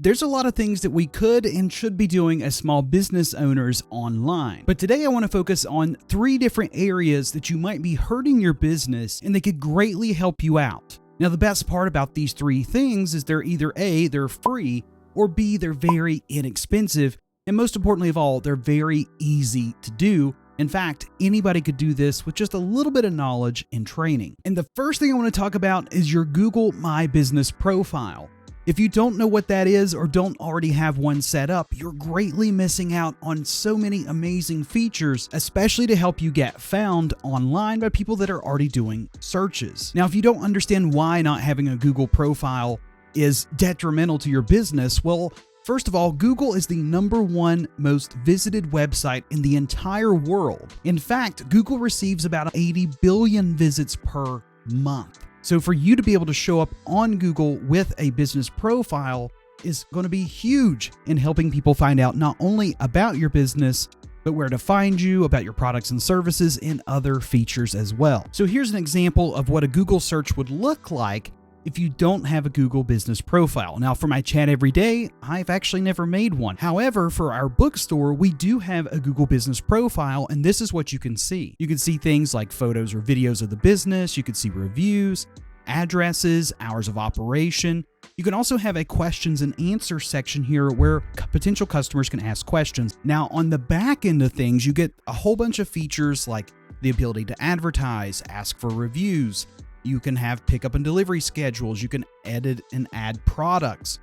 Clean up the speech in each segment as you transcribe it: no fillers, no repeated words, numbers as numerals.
There's a lot of things that we could and should be doing as small business owners online. But today I want to focus on 3 different areas that you might be hurting your business and they could greatly help you out. Now, the best part about these 3 things is they're either A, they're free, or B, they're very inexpensive. And most importantly of all, they're very easy to do. In fact, anybody could do this with just a little bit of knowledge and training. And the first thing I want to talk about is your Google My Business profile. If you don't know what that is or don't already have one set up, you're greatly missing out on so many amazing features, especially to help you get found online by people that are already doing searches. Now, if you don't understand why not having a Google profile is detrimental to your business, well, first of all, Google is the #1 most visited website in the entire world. In fact, Google receives about 80 billion visits per month. So for you to be able to show up on Google with a business profile is going to be huge in helping people find out not only about your business, but where to find you, about your products and services, and other features as well. So here's an example of what a Google search would look like if you don't have a Google business profile. Now, for my Chadeveryday, I've actually never made one. However, for our bookstore, we do have a Google business profile, and this is what you can see. You can see things like photos or videos of the business. You can see reviews, addresses, hours of operation. You can also have a questions and answers section here where potential customers can ask questions. Now, on the back end of things, you get a whole bunch of features like the ability to advertise, ask for reviews. You can have pickup and delivery schedules. You can edit and add products.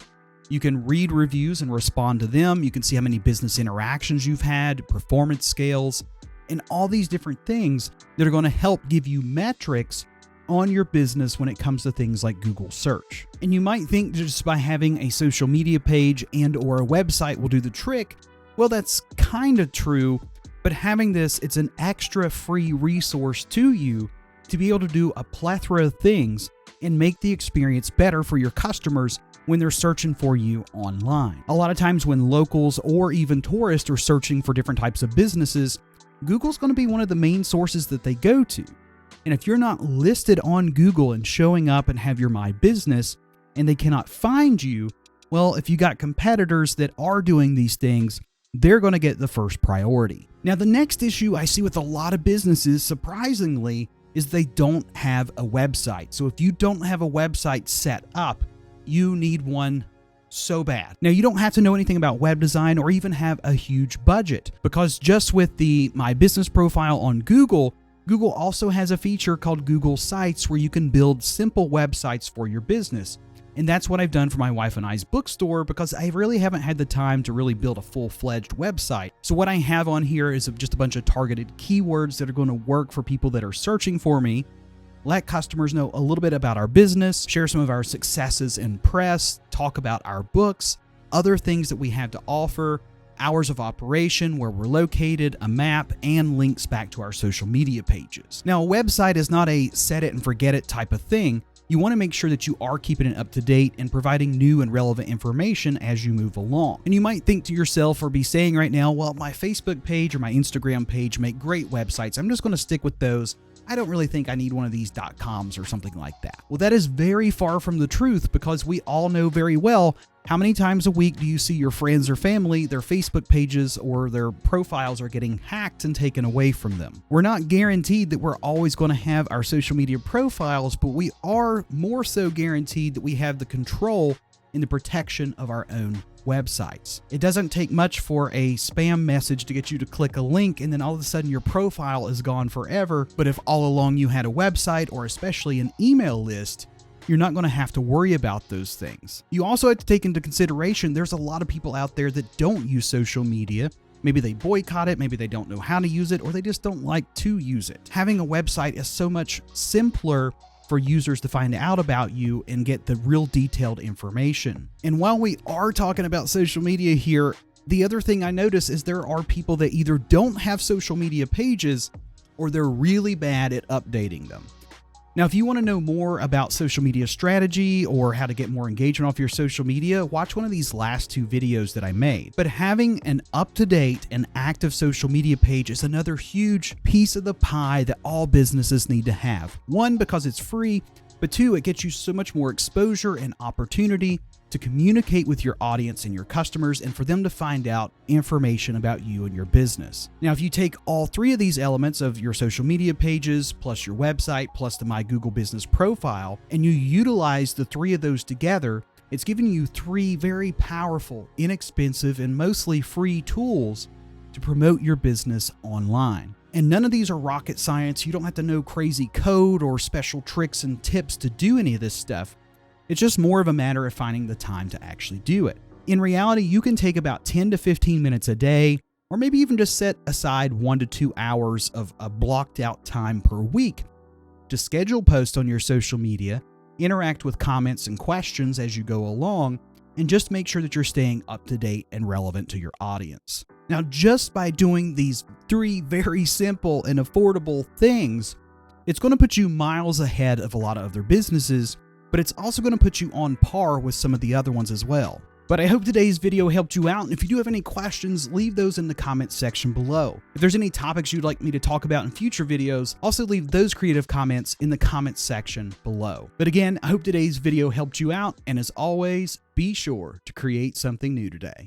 You can read reviews and respond to them. You can see how many business interactions you've had, performance scales, and all these different things that are going to help give you metrics on your business when it comes to things like Google search. And you might think just by having a social media page and or a website will do the trick. Well, that's kind of true, but having this, it's an extra free resource to you to be able to do a plethora of things and make the experience better for your customers when they're searching for you online. A lot of times when locals or even tourists are searching for different types of businesses, Google's going to be one of the main sources that they go to. And if you're not listed on Google and showing up and have your My Business and they cannot find you, well, if you got competitors that are doing these things, they're going to get the first priority. Now, the next issue I see with a lot of businesses, surprisingly, is they don't have a website. So if you don't have a website set up, you need one so bad. Now, you don't have to know anything about web design or even have a huge budget, because just with the My Business profile on Google, Google also has a feature called Google Sites where you can build simple websites for your business. And that's what I've done for my wife and I's bookstore, because I really haven't had the time to really build a full-fledged website. So what I have on here is just a bunch of targeted keywords that are going to work for people that are searching for me, let customers know a little bit about our business, share some of our successes in press, talk about our books, other things that we have to offer, hours of operation, where we're located, a map, and links back to our social media pages. Now, a website is not a set it and forget it type of thing. You want to make sure that you are keeping it up to date and providing new and relevant information as you move along. And you might think to yourself or be saying right now, well, my Facebook page or my Instagram page make great websites. I'm just going to stick with those. I don't really think I need one of these .coms or something like that. Well, that is very far from the truth, because we all know very well how many times a week do you see your friends or family, their Facebook pages or their profiles are getting hacked and taken away from them. We're not guaranteed that we're always going to have our social media profiles, but we are more so guaranteed that we have the control and the protection of our own websites. It doesn't take much for a spam message to get you to click a link and then all of a sudden your profile is gone forever. But if all along you had a website or especially an email list, you're not going to have to worry about those things. You also have to take into consideration there's a lot of people out there that don't use social media. Maybe they boycott it, maybe they don't know how to use it, or they just don't like to use it. Having a website is so much simpler for users to find out about you and get the real detailed information. And while we are talking about social media here, the other thing I notice is there are people that either don't have social media pages or they're really bad at updating them. Now, if you want to know more about social media strategy or how to get more engagement off your social media, watch one of these last 2 videos that I made. But having an up-to-date and active social media page is another huge piece of the pie that all businesses need to have. 1, because it's free, but 2, it gets you so much more exposure and opportunity to to communicate with your audience and your customers and for them to find out information about you and your business. Now, if you take all three of these elements of your social media pages, plus your website, plus the My Google Business profile, and you utilize the three of those together, it's giving you three very powerful, inexpensive, and mostly free tools to promote your business online. And none of these are rocket science. You don't have to know crazy code or special tricks and tips to do any of this stuff. It's just more of a matter of finding the time to actually do it. In reality, you can take about 10 to 15 minutes a day, or maybe even just set aside 1 to 2 hours of a blocked out time per week to schedule posts on your social media, interact with comments and questions as you go along, and just make sure that you're staying up to date and relevant to your audience. Now, just by doing these three very simple and affordable things, it's going to put you miles ahead of a lot of other businesses, but it's also going to put you on par with some of the other ones as well. But I hope today's video helped you out, and if you do have any questions, leave those in the comments section below. If there's any topics you'd like me to talk about in future videos, also leave those creative comments in the comments section below. But again, I hope today's video helped you out, and as always, be sure to create something new today.